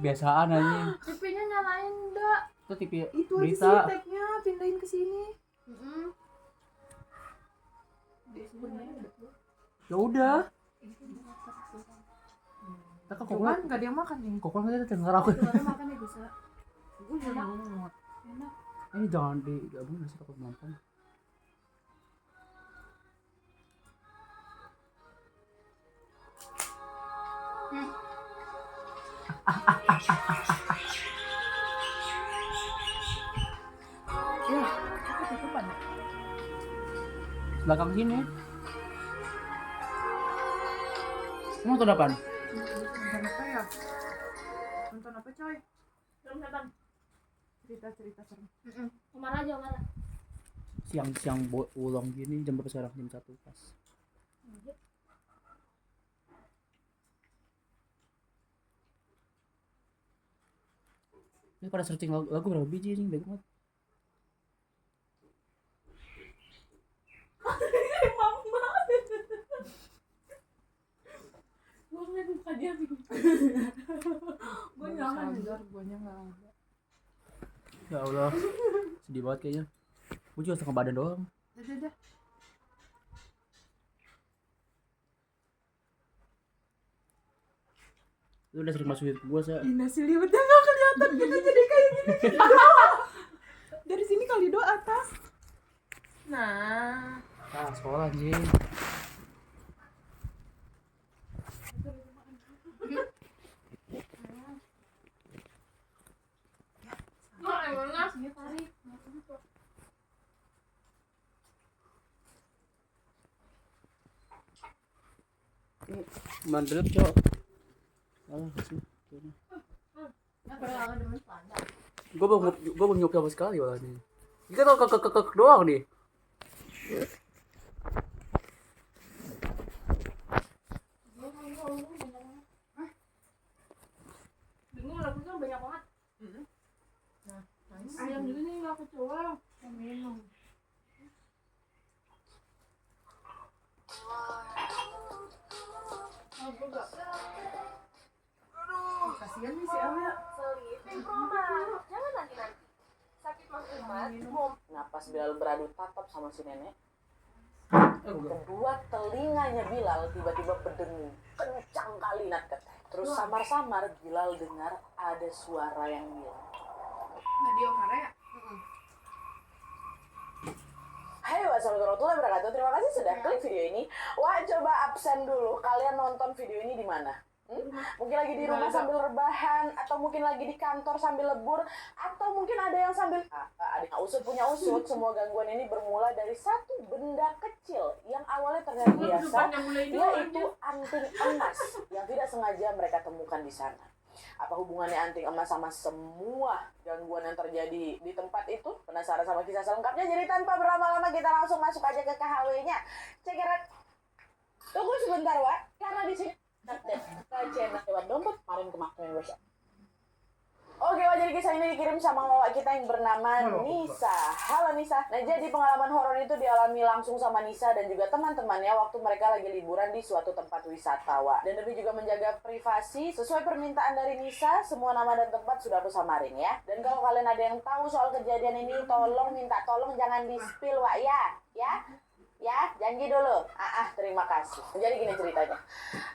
Biasaan anjing. TV-nya nyalain enggak? Itu TV Itu berita. aja sih tab-nya, pindahin ke sini. Ya udah. Tak kok Cuman enggak ada yang makan nih. kok enggak denger aku. Orang makan ya bisa. Gue udah mau. Enak. Ini jangan digabung nasi takut nonton. Ya, aku tutupan. Belakang sini. Mau nonton apaan? Nonton apa ya? Nonton apa coy? Belum datang. Cerita-cerita serem. Umar aja, Umar. Siang-siang bolong gini jam berapa sekarang? Jam 1 pas. Ini pada searching lagu berapa biji sih? Bego banget. Gue ngeliat muka dia bingung. Gue nyala gue nyala. Ya Allah. Sedih banget kayaknya. Gue juga setengah badan doang. Udah. Lu udah sering masukin ke gue sih. Nasi liwetnya nggak kelihatan kita jadi kayak gini. Dari sini kali do atas. Nah, Sekolah anjing. Oh, emang nasinya tarik. Mandel cok. Sih. Ya, pada kangen demen panda. Gue mau nyup sama sekali malah nih. Kita tau kek doang nih. Bingung lagunya banyak banget. Ayam juga nih nggak kecoa. Minum. kasihan nih si Elia. Jangan nanti. Sakit Mas Umat. Napas Bilal beradu tatap sama si nenek. Kedua telinganya Bilal tiba-tiba berdengung kencang kali Nat keteh. Terus samar-samar Bilal dengar ada suara yang bilang, Nadia Omara ya? Hai wassalamualaikum warahmatullahi wabarakatuh. Terima kasih sudah klik video ini. Wah, coba absen dulu. Kalian nonton video ini di mana? Mungkin lagi di rumah sambil rebahan, atau mungkin lagi di kantor sambil lebur, atau mungkin ada yang sambil ada usut punya usut. Semua gangguan ini bermula dari satu benda kecil yang awalnya terlihat biasa, yaitu anting emas yang tidak sengaja mereka temukan di sana. Apa hubungannya anting emas sama semua gangguan yang terjadi di tempat itu? Penasaran sama kisah selengkapnya? Jadi tanpa berlama-lama kita langsung masuk aja ke KHW-nya. Cekerat. Tunggu sebentar, Wak. Karena di sini channel lewat dompet kemarin kemarin besok. Oke, Wak, jadi kisah ini dikirim sama Wak kita yang bernama Nisa. Halo Nisa. Nah, jadi pengalaman horor itu dialami langsung sama Nisa dan juga teman-temannya waktu mereka lagi liburan di suatu tempat wisata, Wak. Dan demi juga menjaga privasi, sesuai permintaan dari Nisa, semua nama dan tempat sudah aku samarin ya. Dan kalau kalian ada yang tahu soal kejadian ini, tolong minta tolong jangan di-spill, Wak, ya. Ya, janji dulu. Terima kasih. Jadi gini ceritanya.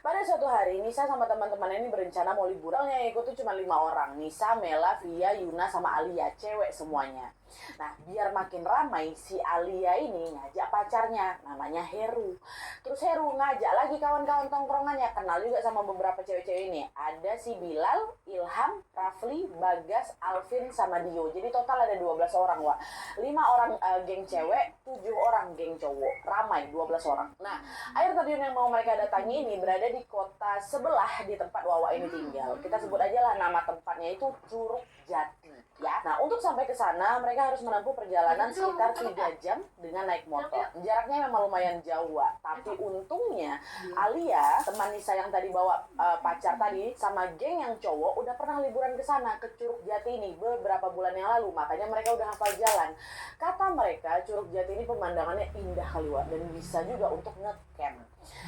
Pada suatu hari, Nisa sama teman-temannya ini berencana mau liburan. Yang ikut tuh cuma 5 orang. Nisa, Mela, Via, Yuna, sama Alia. Cewek semuanya. Nah, biar makin ramai, si Alia ini ngajak pacarnya. Namanya Heru. Terus Heru ngajak lagi kawan-kawan tongkrongannya. Kenal juga sama beberapa cewek-cewek ini. Ada si Bilal, Ilham, Rafli, Bagas, Alvin, sama Dio. Jadi total ada 12 orang, Wak. 5 orang geng cewek, 7 orang geng cowok. Ramai 12 orang. Nah, air terjun yang mau mereka datangi ini berada di kota sebelah di tempat Wawa ini tinggal. Kita sebut aja lah nama tempatnya itu Curug Jati. Ya, nah untuk sampai ke sana mereka harus menempuh perjalanan sekitar 3 jam dengan naik motor. Jaraknya memang lumayan jauh, Wak. Tapi untungnya Alia, teman Nisa yang tadi bawa pacar tadi, sama geng yang cowok udah pernah liburan ke sana, ke Curug Jati ini beberapa bulan yang lalu. Makanya mereka udah hafal jalan. Kata mereka Curug Jati ini pemandangannya indah kali, Wak, dan bisa juga untuk nge-camp.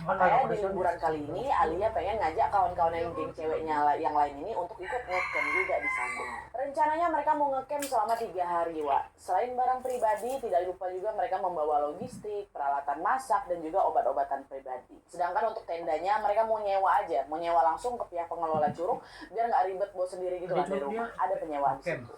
Makanya di liburan kali ini Alia pengen ngajak kawan-kawan yang geng ceweknya yang lain ini untuk ikut ngecamp juga di sana. Rencananya mereka mau ngecamp selama 3 hari, Wak. Selain barang pribadi, tidak lupa juga mereka membawa logistik, peralatan masak, dan juga obat-obatan pribadi. Sedangkan untuk tendanya mereka mau nyewa aja, mau nyewa langsung ke pihak pengelola curug biar nggak ribet bawa sendiri gitu lah dari rumah. Ada penyewaan di situ.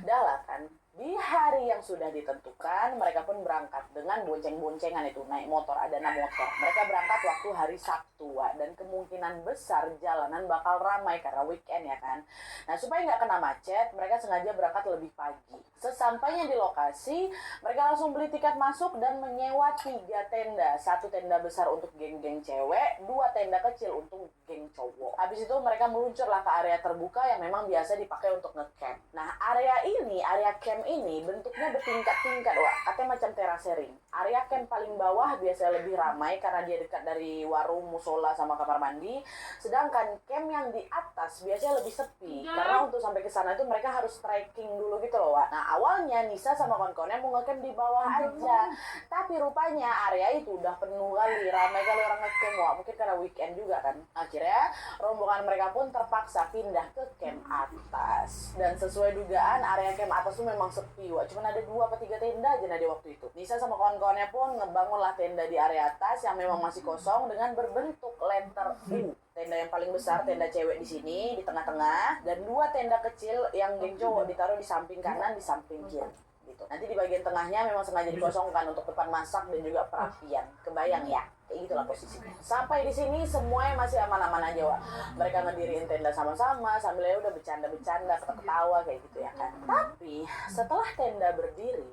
Dah lah kan. Di hari yang sudah ditentukan, mereka pun berangkat dengan bonceng-boncengan itu, naik motor, ada 6 motor. Mereka berangkat waktu hari Sabtu, Wak, dan kemungkinan besar jalanan bakal ramai karena weekend ya kan. Nah, supaya nggak kena macet, mereka sengaja berangkat lebih pagi. Sesampainya di lokasi, mereka langsung beli tiket masuk dan menyewa 3 tenda. 1 tenda besar untuk geng-geng cewek, 2 tenda kecil untuk geng cowok. Habis itu mereka meluncurlah ke area terbuka yang memang biasa dipakai untuk ngecamp. Nah, area ini, area camp ini bentuknya bertingkat-tingkat, Wak. Katanya macam terasering. Area camp paling bawah biasanya lebih ramai karena dia dekat dari warung, musola, sama kamar mandi. Sedangkan camp yang di atas biasanya lebih sepi. Karena untuk sampai ke sana itu mereka harus trekking dulu gitu loh, Wak. Nah, awalnya Nisa sama kawan-kawannya mau ngecamp di bawah aja. Tapi rupanya area itu udah penuh kali, ramai kali orang ngecamp, Wak. Mungkin karena weekend juga kan. Akhirnya rombongan mereka pun terpaksa pindah ke camp atas. Dan sesuai dugaan, area camp atas tuh memang sepi, Wak. Cuma ada 2 atau 3 tenda aja di waktu itu. Nisa sama kawan-kawannya pun ngebangunlah tenda di area atas yang memang masih kosong dengan berbentuk letter U. Tenda yang paling besar, tenda cewek di sini, di tengah-tengah, dan 2 tenda kecil yang geng cowok ditaruh di samping kanan, di samping kiri. Gitu. Nanti di bagian tengahnya memang sengaja dikosongkan untuk tempat masak dan juga perapian. Kebayang ya? Kayak gitulah posisinya. Sampai di sini semuanya masih aman-aman aja, Wak. Mereka ngediriin tenda sama-sama sambil ya udah bercanda-bercanda, ketawa kayak gitu ya kan. Tapi setelah tenda berdiri,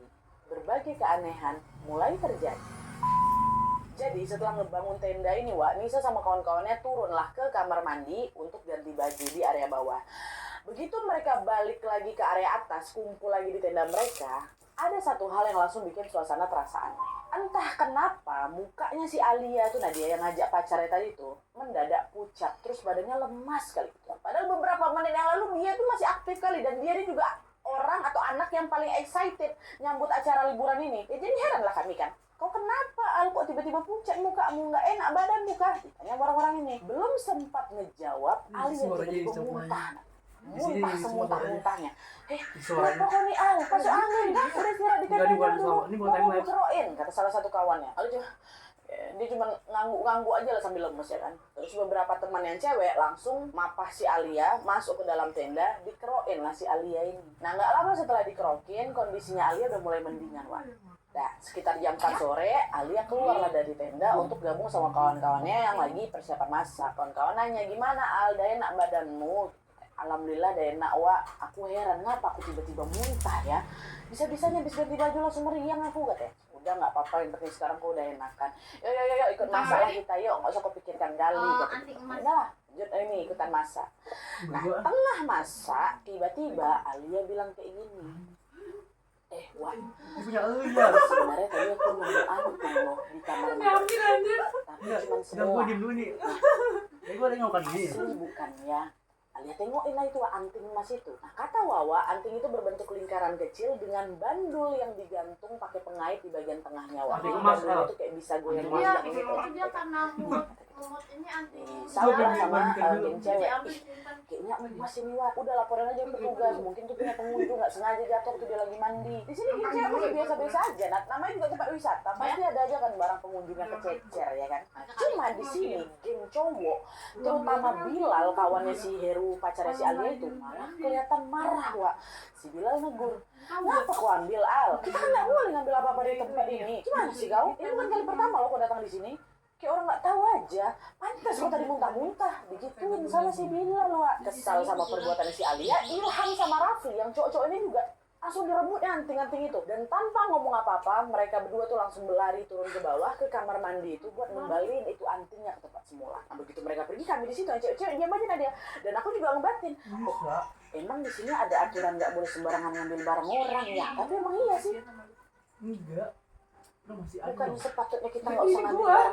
berbagai keanehan mulai terjadi. Jadi setelah ngebangun tenda ini, Wak, Nisa sama kawan-kawannya turunlah ke kamar mandi untuk ganti baju di area bawah. Begitu mereka balik lagi ke area atas, kumpul lagi di tenda mereka, ada satu hal yang langsung bikin suasana terasa aneh. Entah kenapa mukanya si Alia tuh, Nadia yang ngajak pacarnya tadi tuh, mendadak pucat, terus badannya lemas kali. Padahal beberapa menit yang lalu dia tuh masih aktif kali, dan dia ini juga orang atau anak yang paling excited nyambut acara liburan ini. Ya jadi heran lah kami kan. Kau kenapa Al, kok tiba-tiba pucat mukamu, nggak enak badanmu kah? Ditanya orang-orang ini. Belum sempat ngejawab, Alia tiba-tiba muntah. Muntah semuntah-muntahnya. Kenapa kau nih Al? Masuk angin kan? Udah istirahat di tenda dulu. Mau keroin, kata salah satu kawannya. Lalu dia cuma ngangguk-ngangguk aja lah sambil lemes ya kan. Terus beberapa teman yang cewek langsung mapah si Alia masuk ke dalam tenda, dikeroin lah si Alia ini. Nah, nggak lama setelah dikerokin, kondisinya Alia udah mulai mendingan, Wak. Nah, sekitar jam 4 sore, Alia keluarlah dari tenda untuk gabung sama kawan-kawannya yang lagi persiapan masak. Kawan-kawan nanya, gimana Al, udah enak badanmu? Alhamdulillah udah enak, Wak. Aku heran, kenapa aku tiba-tiba muntah ya? Bisa-bisanya habis ganti baju langsung meriang aku, katanya. Udah nggak apa-apa, yang penting sekarang kau udah enakan. Yuk, ikut masak lah kita, yuk. Nggak usah kau pikirkan gali. Udah lah, ini ikutan masak. Nah, tengah masak, tiba-tiba Alia bilang kayak gini. Wah, punya ya. sebenarnya tadi aku nemu anting loh di kamar mandi. Tapi cuma semua. Gue diem dulu nih. Ya gue ada ngokan gini. Asli bukan ya. Alia tengokin lah itu anting emas itu. Nah, kata Wawa, anting itu berbentuk lingkaran kecil dengan bandul yang digantung pakai pengait di bagian tengahnya. Wah, bandul itu kayak bisa goyang-goyang gitu. Dia karena mulut ini anti. Sama geng cewek. Kayaknya emas ini, Wah. Udah laporan aja ke petugas. Mungkin tuh punya pengunjung nggak sengaja jatuh waktu dia lagi mandi. Di sini geng cewek masih biasa-biasa aja. Nah, namanya juga tempat wisata. Pasti ada aja kan barang pengunjungnya kececer ya kan. Cuma di sini geng cowok, terutama Bilal kawannya si Heru pacarnya si Alia itu malah kelihatan marah, Wak. Si Bilal negur, kenapa kau ambil Al? Kita nggak boleh ngambil apa-apa di tempat ini. Gimana sih kau? Ini bukan kali pertama lo kau datang di sini. Kayak orang nggak tahu aja. Pantas kau tadi muntah-muntah. Digituin sama si Bilal, Wak. Kesal sama perbuatan si Alia, Ilham sama Rafli yang cowok-cowok ini juga langsung direbut ya anting-anting itu. Dan tanpa ngomong apa-apa, mereka berdua tuh langsung berlari turun ke bawah ke kamar mandi itu buat ngembaliin itu antingnya ke tempat semula. Nah, begitu mereka pergi, kami di situ, cewek-cewek diam aja Nadia. Dan aku juga ngebatin, emang di sini ada aturan nggak boleh sembarangan ngambil barang orang ya? Tapi emang iya sih. Enggak. Bukan sepatutnya kita nggak Ini usah ngambil gua. barang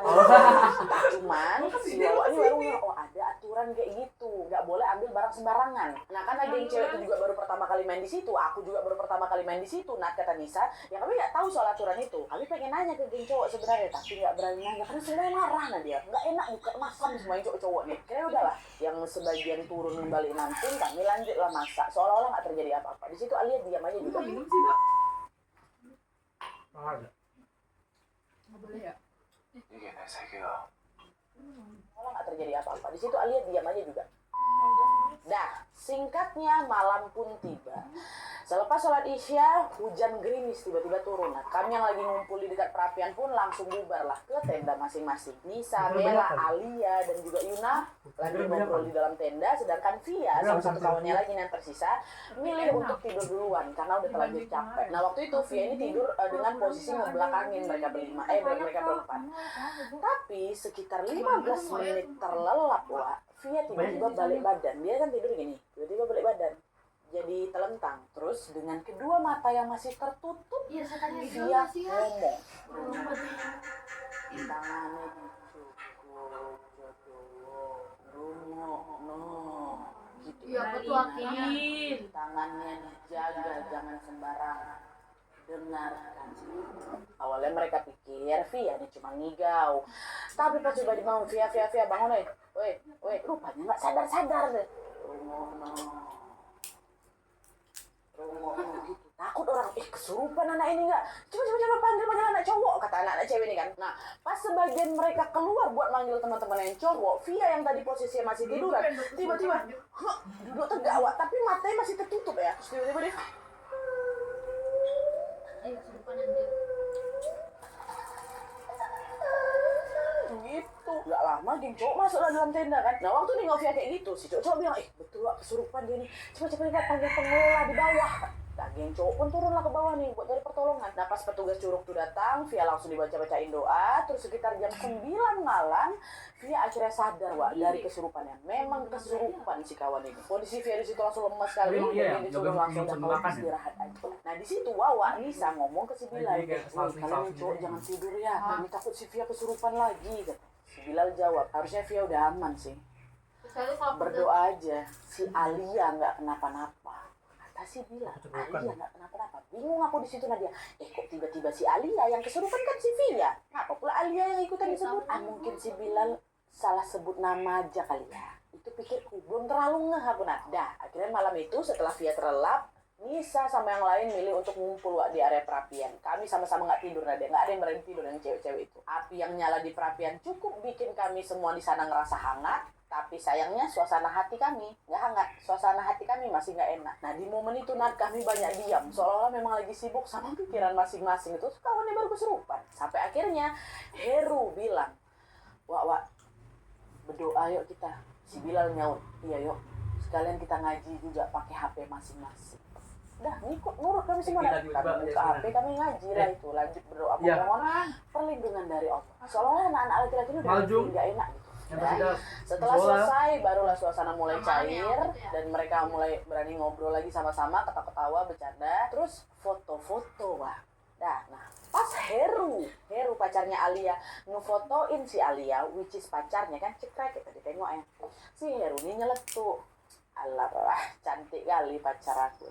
cuman si Ini Wawa ini sini. baru oh ada aturan kayak gitu, nggak boleh ambil barang sembarangan. Nah kan ada yang cewek itu juga baru pertama kali main di situ, aku juga baru pertama kali main di situ. Nah kata Nisa, ya kami nggak tahu soal aturan itu. Kami pengen nanya ke geng cowok sebenarnya, tapi nggak berani nanya karena sebenarnya marah nah dia, nggak enak buka masam semua yang cowok-cowok nih. Kayaknya udahlah, yang sebagian turun balik nampung, kami lanjutlah masak seolah-olah nggak terjadi apa-apa. Di situ Alia diam aja juga. Minum sih, Dok. Nggak boleh ya? Malah nggak terjadi apa-apa. Di situ Alia diam aja juga. Dah, singkatnya malam pun tiba. Selepas sholat isya, hujan gerimis tiba-tiba turun. Nah, kami yang lagi ngumpul di dekat perapian pun langsung bubar lah ke tenda masing-masing. Nisa, Mela, Alia, dan juga Yuna lagi ngobrol di dalam tenda. Sedangkan Via, salah satu kawannya lagi yang tersisa, milih untuk tidur duluan karena udah terlanjur capek. Nah, waktu itu Via ini tidur dengan posisi ngebelakangin mereka berlima. Mereka berempat. Tapi sekitar 15 menit terlelap, Wak, Via tiba-tiba balik badan. Dia kan tidur gini, tiba-tiba balik badan. Jadi telentang. Terus dengan kedua mata yang masih tertutup, Iya, saya tanya dulu Via sih ya. ngomong. Tangannya dicukur, no, gitu. Iya, betul akhirnya. Tangannya dijaga, jangan sembarangan. Dengarkan. Awalnya mereka pikir Via ini cuma ngigau. Tapi pas coba dibangun, Via, bangun, woi, rupanya nggak sadar deh. Rungo gitu. Takut orang, kesurupan anak ini nggak? Coba panggil anak cowok, kata anak cewek ini kan. Nah, pas sebagian mereka keluar buat manggil teman-teman yang cowok, Via yang tadi posisinya masih tiduran, tiba-tiba duduk tegak, Wak, tapi matanya masih tertutup ya. Terus tiba-tiba dia Kesurupan anjir. gitu. Gak lama geng cowok masuklah dalam tenda kan. Nah waktu nengok Via kayak gitu, si cowok bilang, betul Wak, kesurupan dia nih. Coba lihat panggil pengelola di bawah. Nah geng cowok pun turunlah ke bawah nih buat cari pertolongan. Nah pas petugas curug tuh datang, Via langsung dibaca-bacain doa. Terus sekitar jam 9 malam, Via akhirnya sadar, Wak, dari kesurupannya. Memang kesurupan si kawan ini. Kondisi Via di situ langsung lemas sekali. Emang iya ya? Dan disuruh langsung Nggak kalau makan ya? istirahat aja. Nah di situ Wawa Nisa ngomong ke si Bilal, Jadi kayak "Woi, kalian nih cowok jangan tidur ya, kami takut si Via kesurupan lagi," kata. Si Bilal jawab, harusnya Via udah aman sih. Sekali kalau Berdoa aja, si Alia nggak kenapa-napa. Kata si Bilal, Alia nggak kenapa-napa. Bingung aku di situ Nadia. Kok tiba-tiba si Alia yang kesurupan kan si Via? Kenapa pula Alia yang ikutan disebut? Mungkin si Bilal salah sebut nama aja kali ya. Itu pikirku, belum terlalu ngeh aku. Nah, dah, akhirnya malam itu setelah Via terlelap, Nisa sama yang lain milih untuk ngumpul, Wak, di area perapian. Kami sama-sama nggak tidur, Nadia. Nggak ada yang berani tidur yang cewek-cewek itu. Api yang nyala di perapian cukup bikin kami semua di sana ngerasa hangat. Tapi sayangnya suasana hati kami nggak hangat. Suasana hati kami masih nggak enak. Nah di momen itu kami banyak diam. Seolah-olah memang lagi sibuk sama pikiran masing-masing. Itu kawannya baru kesurupan. Sampai akhirnya Heru bilang, Wak, berdoa yuk kita. Si Bilal nyaut, iya yuk. Sekalian kita ngaji juga pakai HP masing-masing. Dah ngikut nurut kami semua. Kami buka HP, kami ngaji lah itu. Lanjut berdoa memohon perlindungan dari Allah. Seolah-olah anak-anak laki-laki itu udah nggak enak gitu. Dan setelah selesai barulah suasana mulai cair dan mereka mulai berani ngobrol lagi sama-sama, ketawa-ketawa, bercanda, terus foto-foto, Wah. Nah, pas Heru pacarnya Alia ngefotoin si Alia, which is pacarnya kan, cekrek kita ditengok ya. Si Heru ini nyeletuk. Alah, cantik kali pacar aku.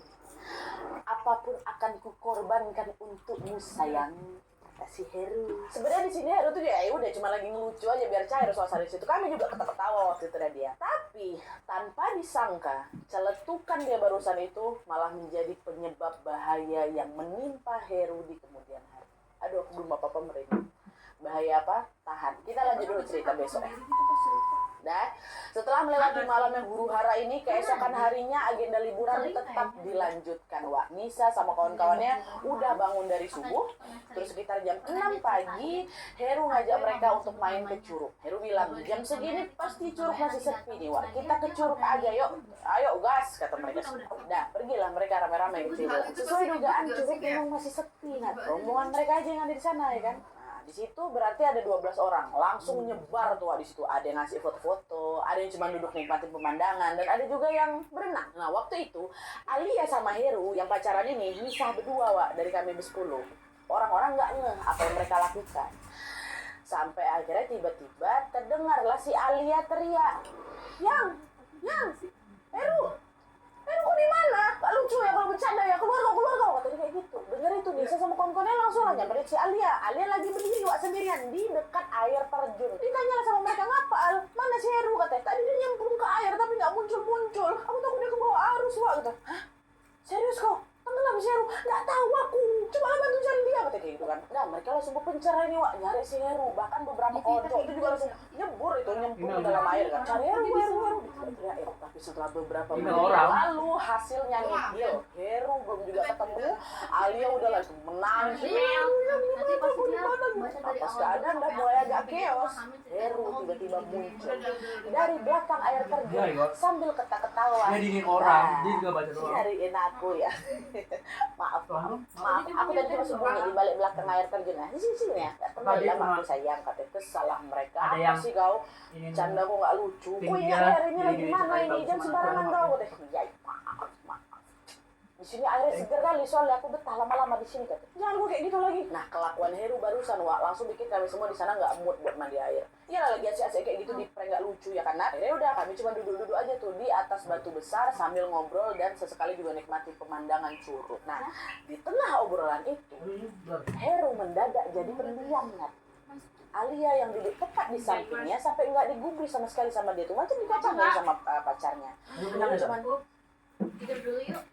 Apapun akan kukorbankan untukmu sayang. Si Heru. Sebenarnya di sini Heru tuh ya udah cuma lagi ngelucu aja biar cair suasana di situ. Kami juga ketawa-ketawa waktu itu dia. Tapi tanpa disangka, celetukan dia barusan itu malah menjadi penyebab bahaya yang menimpa Heru di kemudian hari. Aduh, aku belum apa-apa merinding. Bahaya apa? Tahan. Kita lanjut dulu cerita besok ya. Dan setelah melewati malam yang huru-hara ini, keesokan harinya agenda liburan tetap dilanjutkan, Wak. Nisa sama kawan-kawannya udah bangun dari subuh. Terus sekitar jam 6 pagi, Heru ngajak mereka untuk main ke curug. Heru bilang, jam segini pasti curug masih sepi nih, Wak. Kita ke curug aja, yuk. Ayo, gas, kata mereka. Udah, pergilah mereka rame-rame ke curug. Sesuai dugaan, curug memang masih sepi. Nah, rombongan mereka aja yang ada di sana, ya kan? Di situ berarti ada 12 orang langsung nyebar tuh di situ. Ada yang ngasih foto-foto, ada yang cuma duduk nikmatin pemandangan, dan ada juga yang berenang. Nah waktu itu Alia sama Heru yang pacaran ini misah berdua, Wak, dari kami ber-10. Orang-orang nggak ngeh apa yang mereka lakukan. Sampai akhirnya tiba-tiba terdengarlah si Alia teriak, Yang, Heru kok di mana? Gak lucu ya kalau bercanda ya, keluar kau, kata dia kayak gitu. Dengar itu Nisa sama kawan-kawannya langsung lah nyamperin si Alia lagi berdiri wak sendirian di dekat air terjun. Ditanya lah sama mereka, ngapa Al? Mana si Heru? Katanya, tadi dia nyemplung ke air tapi gak muncul. Aku takut dia ke bawah arus wak, kata. Hah? Serius kau? Tenggelam si Heru? Gak tahu aku, coba lah bantu cari dia, kata kayak gitu kan. Nah mereka langsung berpencar ini wak, nyari si Heru. Bahkan beberapa kocok itu juga langsung nyembur itu, nyemplung ke dalam air kan. Cari Heru. Tapi setelah beberapa menit lalu hasilnya nihil. Heru belum juga ketemu. Alia udah langsung menangis. Pas keadaan udah mulai agak chaos, Heru tiba-tiba muncul dari belakang air terjun sambil ketawa-ketawa. Nyariin orang, dia juga baca doang. Nyariin aku ya. Maaf. Aku tadi cuma sembunyi di balik belakang air terjun. Nah, di sini ya. Tadi aku sayang, katanya kesalah mereka. Apa sih kau? Canda kok nggak lucu. Kau ingat hari ini lagi mana ini? Jangan sembarangan kau. Ya, maaf. Di sini airnya segar kali, soalnya aku betah lama-lama di sini, katanya. Jangan gue kayak gitu lagi. Nah, kelakuan Heru barusan wak langsung bikin kami semua di sana nggak mood buat mandi air. Iya lagi asik-asik kayak gitu di prank nggak lucu ya karena akhirnya udah kami cuma duduk-duduk aja tuh di atas batu besar sambil ngobrol dan sesekali juga nikmati pemandangan curug. Nah, di tengah obrolan itu Heru mendadak jadi pendiam Nat. Alia yang duduk tepat di sampingnya sampai nggak digubris sama sekali sama dia tuh macam dikacangin sama pacarnya. Cuman Tidur dulu yuk.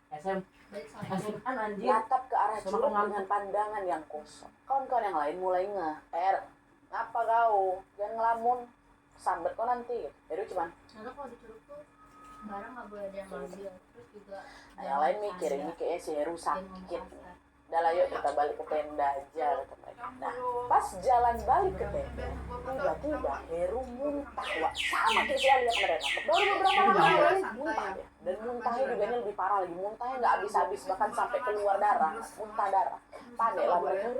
SM Balik sore. SM anjir. natap ke arah curug dengan pandangan yang kosong. Kawan-kawan yang lain mulai ngeh. Ngapa kau? Jangan ngelamun. Sambet kau nanti. Heru cuman. Karena kalau di curug tuh barang nggak boleh ada yang ngambil. Terus juga. Nah, yang lain mikir ini kayaknya si Heru sakit. Udah lah yuk kita balik ke tenda aja kata mereka. Nah pas jalan balik ke tenda tiba-tiba Heru muntah wak sama kayak saya lihat mereka baru beberapa hari muntah ya. Dan muntahnya juga ini lebih parah lagi, muntahnya nggak habis-habis bahkan sampai keluar darah, muntah darah. Panik lah mereka,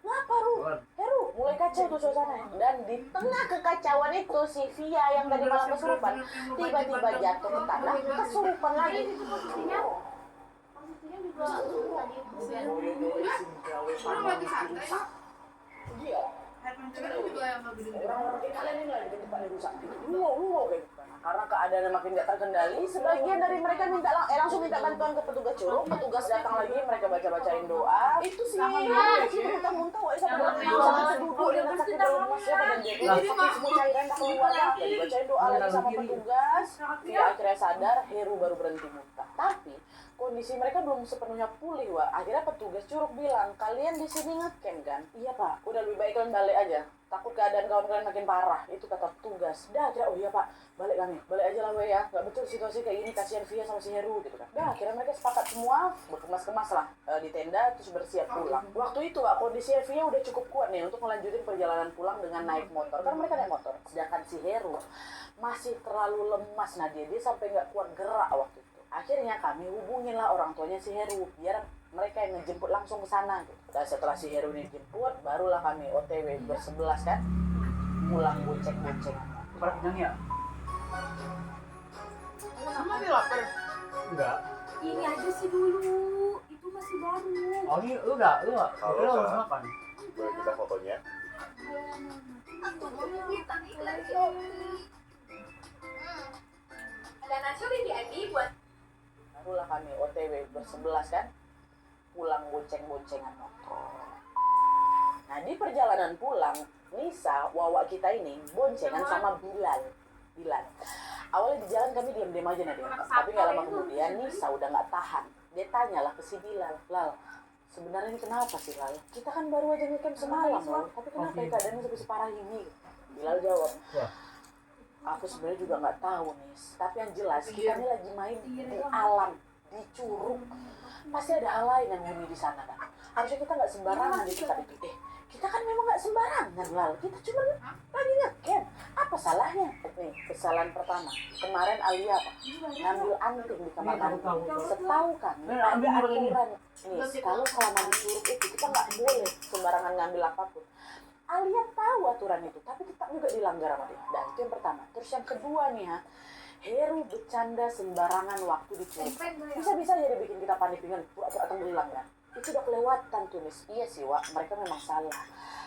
ngapa Ru? Heru mulai kacau tuh suasana. Dan di tengah kekacauan itu si Via yang tadi malam kesurupan tiba-tiba jatuh ke tanah kesurupan lagi. Orang lagi santai. Iya. Orang-orang kayak kalian ini lagi di depan rusak. Lu kayak gitu. Karena keadaannya makin gak terkendali, sebagian dari mereka langsung minta bantuan ke petugas curug. Petugas datang lagi, mereka bacain doa. Itu sih, muntah-muntah, sampai duduk dengan sakit lemas ya badan dia. Jadi semua cairan tak keluar. Jadi bacain doa lagi sama petugas. Dia akhirnya sadar, Heru baru berhenti muntah. Tapi kondisi mereka belum sepenuhnya pulih, Wak. Akhirnya petugas curug bilang, kalian di sini ngecamp kan? Iya, Pak. Udah lebih baik kalian balik aja. Takut keadaan kawan kalian makin parah. Itu kata petugas. Dah, akhirnya, oh iya, Pak. Balik kami. Balik aja lah, ya. Gak betul situasi kayak gini. Kasihan Via sama si Heru, gitu kan. Dah, akhirnya mereka sepakat semua. Berkemas-kemas lah di tenda, terus bersiap pulang. Waktu itu, Wak, kondisi Via udah cukup kuat nih untuk melanjutin perjalanan pulang dengan naik motor. Karena mereka naik motor. Sedangkan si Heru masih terlalu lemas. Nah, dia sampai gak kuat gerak waktu itu. Akhirnya kami hubungin lah orang tuanya si Heru biar mereka yang ngejemput langsung ke sana gitu. Dan setelah si Heru ini jemput, barulah kami OTW bersebelas kan pulang bonceng-bonceng. Pada kenyang ya? Sama nih lapar. Enggak. Ini aja sih dulu. Itu masih baru. Oh ini lu udah Halo, harus Kak. makan. Boleh kita fotonya? Ada nasi udah diambil buat. Barulah kami OTW bersebelas kan pulang bonceng-boncengan motor. Nah di perjalanan pulang, Nisa, wawa kita ini boncengan sama Bilal. Awalnya di jalan kami diam-diam aja nih, tapi nggak lama kemudian Nisa udah nggak tahan. Dia tanyalah ke si Bilal, Lal, sebenarnya ini kenapa sih Lal? Kita kan baru aja ngecamp semalam loh, tapi kenapa ya keadaannya sampai separah ini? Bilal jawab, aku sebenarnya juga nggak tahu nih, tapi yang jelas kita ini lagi main di alam, di curug. Pasti ada hal lain yang murni di sana kan. Harusnya kita nggak sembarangan di tempat itu. Kita kan memang nggak sembarangan Lal. Kita cuma lagi ngecamp. Apa salahnya? Nih kesalahan pertama. Kemarin Alia apa? Ngambil anting di kamar mandi. Setahu kami ada aturan. Nih kalau selama di curug itu kita nggak boleh sembarangan ngambil apapun. Alia tahu aturan itu, tapi tetap juga dilanggar sama dia. Dan itu yang pertama. Terus yang kedua nih ya, Heru bercanda sembarangan waktu di curug. Bisa-bisa jadi bikin kita panik dengan pura-pura tenggelam kan. itu udah kelewatan tulis. Iya sih Wak, mereka memang salah.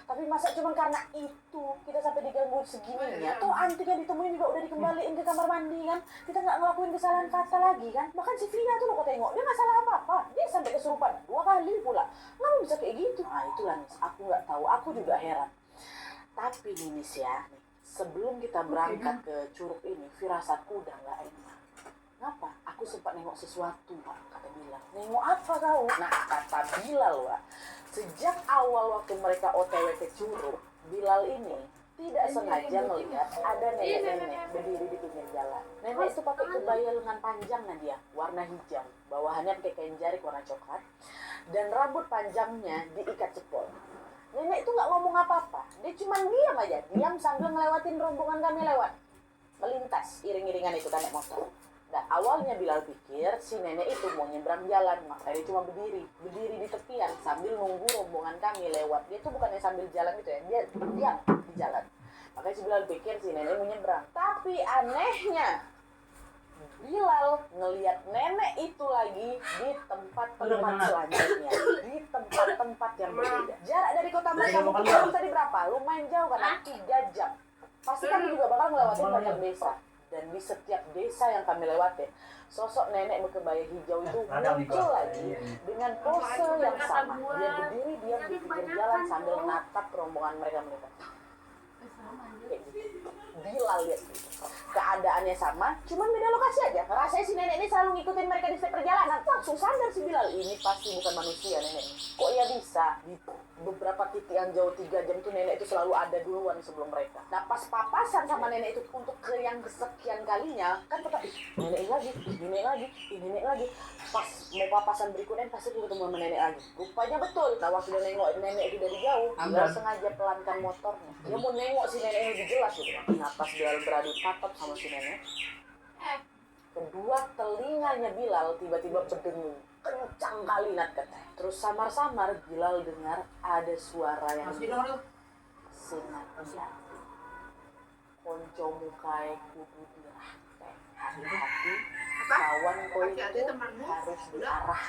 Tapi masa cuma karena itu kita sampai diganggu segininya? Tuh anting yang ditemuin juga udah dikembaliin ke kamar mandi kan? Kita nggak ngelakuin kesalahan fatal lagi kan? Bahkan si Vina tuh lo kok tengok, dia nggak salah apa-apa. Dia sampai kesurupan 2 kali pula. Kenapa bisa kayak gitu? Nah itulah Nis, aku nggak tahu, aku juga heran. Tapi nih Nis ya, sebelum kita berangkat ke Curug ini, firasatku udah nggak enak. Kenapa? Aku sempat nengok sesuatu, Pak, kata Bilal. Nengok apa kau? Nah, kata Bilal, Pak, sejak awal waktu mereka OTW ke Curug, Bilal ini tidak sengaja melihat ada nenek-nenek berdiri di pinggir jalan. Nenek itu pakai kebaya lengan panjang Nadia, warna hijau. Bawahannya pakai kain jarik warna coklat. Dan rambut panjangnya diikat cepol. Nenek itu nggak ngomong apa-apa. Dia cuma diam aja. Diam sambil ngelewatin rombongan kami lewat. Melintas, iring-iringan itu kan naik motor. Nah, awalnya Bilal pikir si nenek itu mau nyebrang jalan, makanya dia cuma berdiri di tepian sambil nunggu rombongan kami lewat. Dia tuh bukannya sambil jalan gitu ya, dia diam di jalan. Makanya si Bilal pikir si nenek mau nyebrang. Tapi anehnya, Bilal ngelihat nenek itu lagi di tempat-tempat selanjutnya, di tempat-tempat yang berbeda. Jarak dari kota mereka ke Curug tadi berapa? Lumayan jauh kan, 3 jam. Pasti kami juga bakal ngelewatin banyak desa. Dan di setiap desa yang kami lewati, sosok nenek berkebaya hijau itu muncul lagi dengan pose yang sama. Dia berdiri diam di pinggir jalan sambil menatap rombongan mereka. Bilal lihat keadaannya sama, cuman beda lokasi aja. Rasanya si nenek ini selalu ngikutin mereka di setiap perjalanan. Langsung sadar si Bilal, ini pasti bukan manusia nenek. Kok ya bisa di beberapa titik yang jauh 3 jam tuh nenek itu selalu ada duluan sebelum mereka. Nah pas papasan sama nenek itu untuk ke yang kesekian kalinya, kan tetap nenek lagi, nenek lagi. Pas mau papasan berikutnya pasti ketemu sama nenek lagi. Rupanya betul. Nah waktu dia nengok nenek itu dari jauh, dia sengaja pelankan motornya. Dia mau nengok si nenek lebih jelas gitu. Nah pas Bilal beradu tatap sama si nenek, kedua telinganya Bilal tiba-tiba berdengung kencang kali Nat katanya. Terus samar-samar Bilal dengar ada suara yang sinat dia. Konco mukai kudu dirahke. Hati-hati, kawan kau itu harus diarah.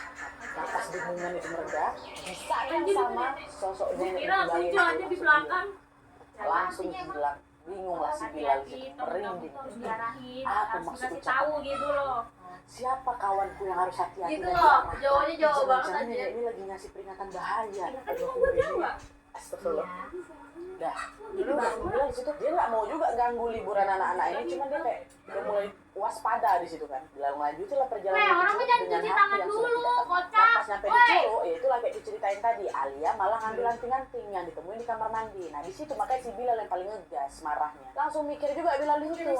Nah, pas dengungan itu mereda, bisa yang sama sosok nenek itu aja di belakang. langsung hilang. Bingung lah si Bilal gitu, merinding. Apa maksud ucapan gitu loh. Siapa kawanku yang harus hati-hati Gitu loh, jawabannya jauh banget jangan aja. ini lagi ngasih peringatan bahaya. Jawab. Astagfirullah. Dah, dulu bilang di situ dia nggak mau juga ganggu liburan anak-anak ini, cuman dia kayak udah mulai waspada di situ kan. Bilang lanjutin lah perjalanan orang Curug jangan dengan cuci hati tangan yang dulu, sudah tidak tenang. kocak. Nah, pas nyampe di Curug, ya itu lagi diceritain tadi. Alia malah ngambil anting-anting yang ditemuin di kamar mandi. Nah di situ makanya si Bilal yang paling ngegas marahnya. Langsung mikir juga Bilal di situ.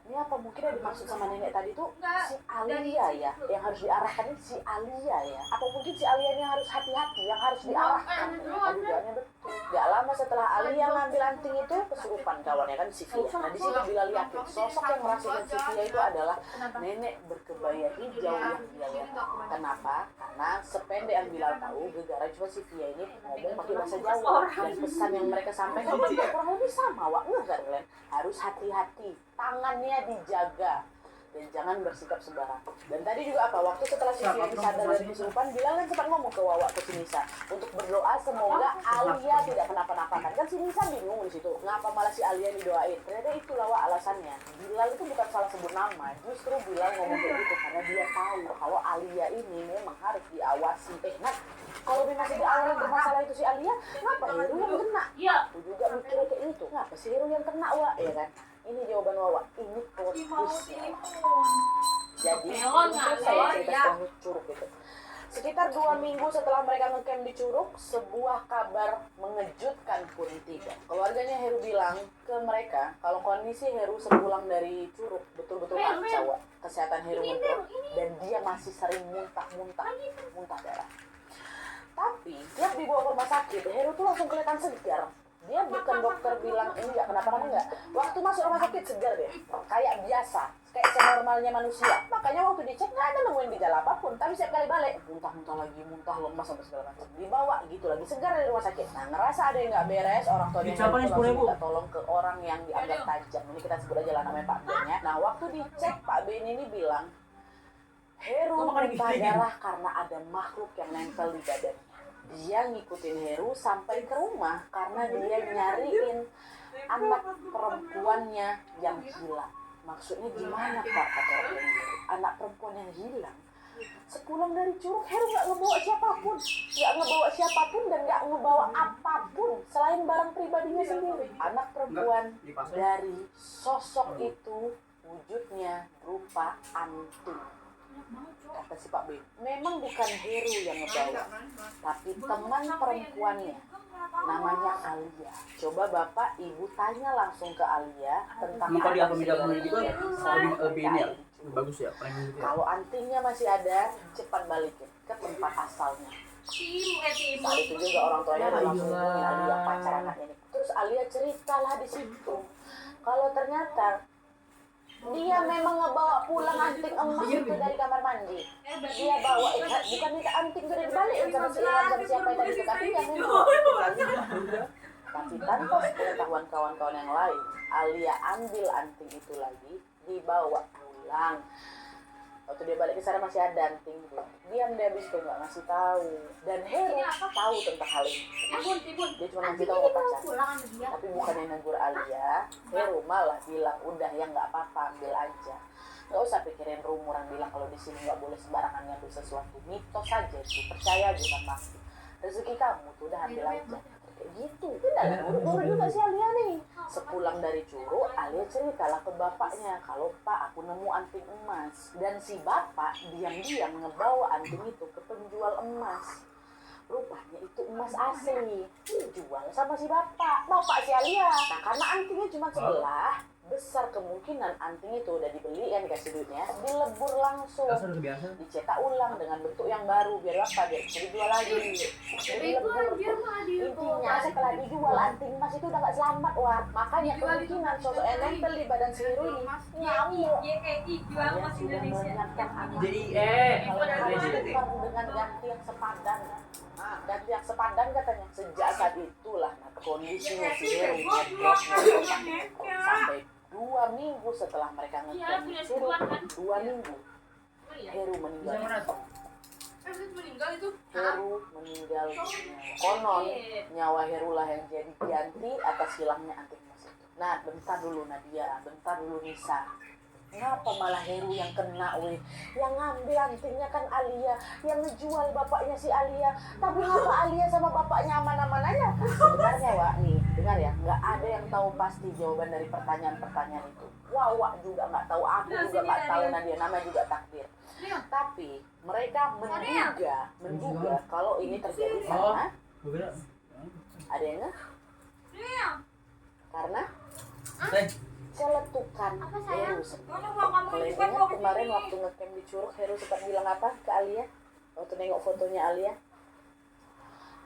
Ini apa mungkin yang dimaksud sama nenek tadi tuh si Alia ya, yang harus diarahkan ini si Alia ya. Apa mungkin si Alia yang harus hati-hati, yang harus diarahkan? Dugaannya betul. Gak lama setelah Alia ngambil anting itu kesurupan kawannya kan si Via. Nah di situ Bilal yakin sosok yang merasukin si Via itu adalah nenek berkebaya hijau yang dia lihat. Kenapa? Karena sependek yang Bilal tahu, gegara cuma si Via ini ngomong pakai bahasa Jawa dan pesan yang mereka sampaikan juga kurang lebih sama. Wak nggak kalian harus hati-hati, tangannya dijaga dan jangan bersikap sembarangan. Dan tadi juga apa? Waktu setelah si Via sadar dari kesurupan, Bilal kan sempat ngomong ke Wawa ke si Nisa untuk berdoa semoga Alia tidak kenapa-napa kan. Kan si Nisa bingung di situ. Ngapa malah si Alia didoain? Ternyata itulah Wak alasannya. Bilal itu bukan salah sebut nama, justru Bilal ngomong kayak gitu karena dia tahu kalau Alia ini memang harus diawasi. Nah, kalau dia masih di awal bermasalah itu si Alia, ngapa Heru yang kena? Iya. Aku juga mikirnya kayak itu. Ngapa si Heru yang kena Wak? Ya kan? Ini jawaban Wawa. Ini plot twist. Jadi, saya cerita tentang Curug itu. Sekitar 2 minggu setelah mereka ngecamp di Curug, sebuah kabar mengejutkan pun tiba. Keluarganya Heru bilang ke mereka kalau kondisi Heru sepulang dari Curug betul-betul kacau. Kesehatan Heru menurun dan dia masih sering muntah darah. Tapi tiap dibawa ke rumah sakit, Heru tuh langsung kelihatan segar. Dia bukan dokter bilang ini nggak kenapa-napa enggak. Waktu masuk rumah sakit segar deh, kayak biasa, kayak senormalnya manusia. Makanya waktu dicek nggak ada nemuin gejala apapun. Tapi setiap kali balik, muntah lagi, muntah lemas sampai segala macam. Dibawa gitu lagi segar dari rumah sakit. Nah ngerasa ada yang nggak beres, orang tuanya langsung minta tolong ke orang yang dianggap tajam. Ini kita sebut aja lah namanya Pak Ben ya. Nah waktu dicek Pak Ben ini bilang, Heru Kok makan muntah gini? darah karena ada makhluk yang nempel di badannya. Dia ngikutin Heru sampai ke rumah karena dia nyariin anak perempuannya yang hilang. Maksudnya gimana Pak, kata orang Heru? Anak perempuan yang hilang. Sepulang dari Curug, Heru nggak ngebawa siapapun dan nggak ngebawa apapun selain barang pribadinya sendiri. Anak perempuan dari sosok itu wujudnya berupa anting. Kata si Pak B, memang bukan Heru yang ngebawa, tapi teman perempuannya, namanya Alia. Coba Bapak Ibu tanya langsung ke Alia tentang Kalau di apa akun sih media yang itu terjadi lebih ini ya, selama mereka bagus ya, paling gitu ya. kalau antingnya masih ada, cepat balikin ke tempat asalnya. Saat itu juga orang tuanya udah langsung hubungin Alia, pacar anaknya ini. Terus Alia ceritalah di situ, kalau ternyata dia memang ngebawa pulang anting emas itu dari kamar mandi. Dia bawa, bukan itu anting itu dibalikin sama si Ilham sama siapa yang tadi dekati yang memang. Tapi tanpa sepengetahuan kawan-kawan yang lain, Alia ambil anting itu lagi, dibawa pulang. Waktu dia balik ke sana masih ada anting itu. Diam dia habis itu nggak ngasih tahu. Dan Heru tahu tentang hal ini. Dia cuma ngasih tahu ke pacar. Tapi bukan yang negur Alia, Heru malah bilang udah ya nggak apa-apa ambil aja. Nggak usah pikirin rumor yang bilang kalau di sini nggak boleh sembarangan ngambil sesuatu. Mitos aja itu, percaya aja sama aku. Rezeki kamu tuh udah ambil aja. Kayak gitu. Tidak buru-buru juga si Alia nih. Sepulang dari Curug, Alia ceritalah ke bapaknya kalau Pak aku nemu anting emas. Dan si bapak diam-diam ngebawa anting itu ke penjual emas. Rupanya itu emas asli, dijual sama si bapak si Alia. Nah karena antingnya cuma sebelah, besar kemungkinan anting itu udah dibeli yang dikasih duitnya, dilebur langsung, Dasar kebiasaan. dicetak ulang dengan bentuk yang baru biar apa, biar bisa dijual lagi. Dilebur. Intinya setelah dijual anting emas itu udah gak selamat, wah. Makanya kemungkinan sosok yang nempel di badan si Heru ini nyamuk. Dia sudah melenyapkan anak. Jadi Kalau harus tukar dengan ganti yang sepadan. Ganti yang sepadan katanya. Sejak saat itulah kondisinya si Heru ngedrop sampai 2 minggu setelah mereka ngeklaim Heru, 2 minggu Heru meninggal. Heru meninggal. Konon nyawa Heru lah yang jadi ganti atas hilangnya anting emas itu. Nah bentar dulu Nadia, bentar dulu Nisa. Kenapa malah Heru yang kena weh? Yang ngambil antingnya kan Alia, yang ngejual bapaknya si Alia. Tapi ngapa Alia sama bapaknya aman-aman aja? Sebenarnya Wak, nih dengar ya, nggak ada yang tahu pasti jawaban dari pertanyaan-pertanyaan itu. Wak juga nggak tahu, aku juga nggak tahu, Nadia namanya juga takdir. Tapi mereka menduga kalau ini terjadi karena ada yang nggak? Karena celetukan Heru sendiri. Kalau ingat kemarin waktu ngecamp di Curug, Heru sempat bilang apa ke Alia? Waktu nengok fotonya Alia,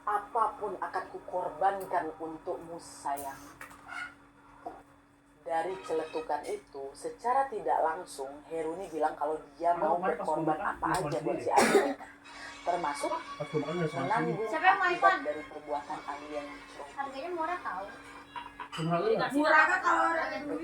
apapun akan kukorbankan untukmu sayang. Dari celetukan itu, secara tidak langsung Heru ini bilang kalau dia mau berkorban apa aja buat si Alia, termasuk menanggung akibat dari perbuatan Alia yang curang. Harganya murah tau. Murah kan kalau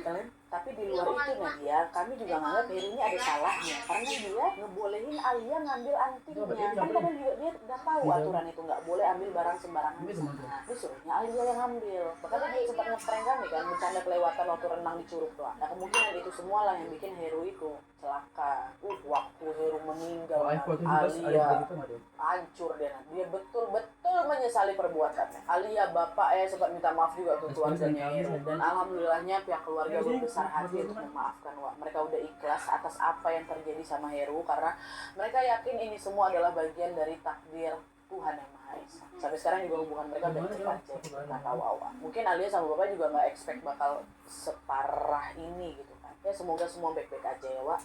Kalian, tapi di luar itu Nadia, kami juga nganggap Heru ini ada salahnya karena dia ngebolehin Alia ngambil antingnya. Kan padahal juga dia udah tahu aturan itu nggak boleh ambil barang sembarangan. Nah, disuruhnya Alia yang ngambil. Bahkan dia sempat ngeprank kami kan, bercanda kelewatan waktu renang di Curug tuh. Nah kemungkinan itu semua lah yang bikin Heru itu celaka. Waktu Heru meninggal, Alia hancur dia. Dia betul-betul menyesali perbuatannya. Alia bapaknya sempat minta maaf juga ke keluarganya Heru. Dan alhamdulillahnya pihak keluarga berbesar hati untuk memaafkan Wak. Mereka udah ikhlas atas apa yang terjadi sama Heru karena mereka yakin ini semua adalah bagian dari takdir Tuhan yang Maha Esa. Sampai sekarang juga hubungan mereka udah cepat nggak tahu awal. Mungkin Alia sama Bapak juga nggak expect bakal separah ini gitu kan. Ya semoga semua baik-baik aja ya Wak.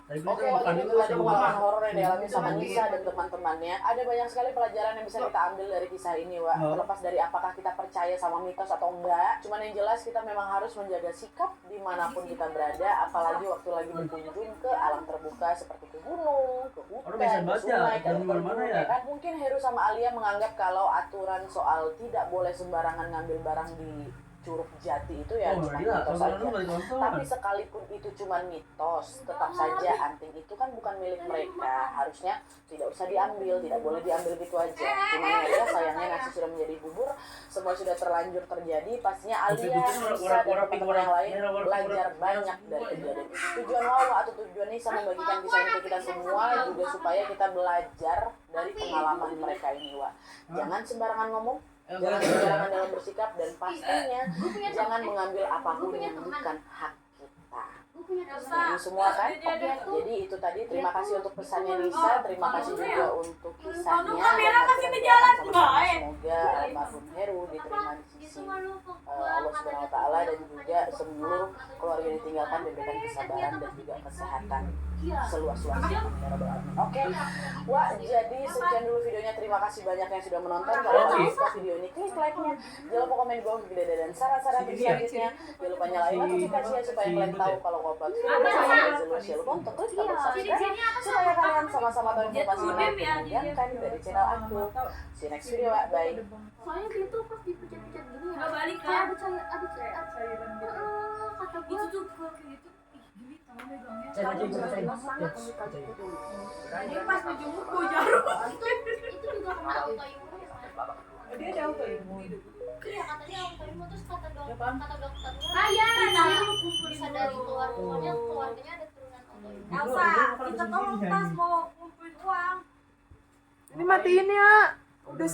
Oke, itu tadi pengalaman horor yang dialami sama Nisa dan teman-temannya. Ada banyak sekali pelajaran yang bisa kita ambil dari kisah ini, Wak. Terlepas dari apakah kita percaya sama mitos atau enggak. Cuman yang jelas kita memang harus menjaga sikap dimanapun kita berada. Apalagi waktu lagi berkunjung ke alam terbuka seperti ke gunung, ke hutan, ke sungai, ke kebun. Kan mungkin Heru sama Alia menganggap kalau aturan soal tidak boleh sembarangan ngambil barang di Curug Jati itu ya Oh, cuma gila, mitos kalau saja. lu balik nonton. Tapi sekalipun itu cuma mitos, tetap saja anting itu kan bukan milik mereka. Harusnya tidak usah diambil, tidak boleh diambil gitu aja. Cuman ya sayangnya nasi sudah menjadi bubur, semua sudah terlanjur terjadi. Pastinya Alia, Nisa, dan teman-teman yang lain belajar banyak dari kejadian itu. Tujuan Wawa atau tujuan Nisa membagikan kisah ini ke kita semua juga supaya kita belajar dari pengalaman mereka ini, Wak. Jangan sembarangan ngomong, jangan sembarangan dalam bersikap, dan pastinya jangan mengambil apapun yang bukan hak kita. Ini semua kan? Jadi itu tadi, terima kasih untuk pesannya Nisa, terima kasih juga untuk kisahnya. Semoga almarhum Heru diterima di sisi Allah Subhanahu wa Ta'ala, dan juga seluruh keluarga yang ditinggalkan diberikan kesabaran dan juga kesehatan seluas-luasnya. Oke, Wak, jadi sekian dulu videonya. Terima kasih banyak yang sudah menonton. Kalau kalian suka video ini, klik like-nya. Jangan lupa komen di bawah video dan saran-saran selanjutnya. Jangan lupa nyalain notifikasinya supaya kalian tahu kalau upload video. Jangan lupa untuk klik tombol subscribe supaya kalian sama-sama tahu informasi menarik dan menyenangkan dari channel aku. See you next video, Wak. Bye. Soalnya dia tuh pas dipecat-pecat gini ya. Nggak balik, Kayak kan? ada Cairan gitu. kata Itu gue tuh kalau kayak gitu, ih gini tangan megangnya. Cek aja, cek aja. banget. Jadi pas menjemur gue jarum. Itu juga kena autoimun ya kan? Dia ada autoimun. Iya katanya autoimun, terus kata Ya kan? dokter Ayah, bisa dari keluarganya ada turunan autoimun. Elsa, kita tolong tas mau ngumpulin uang. Ini matiin ya. Udah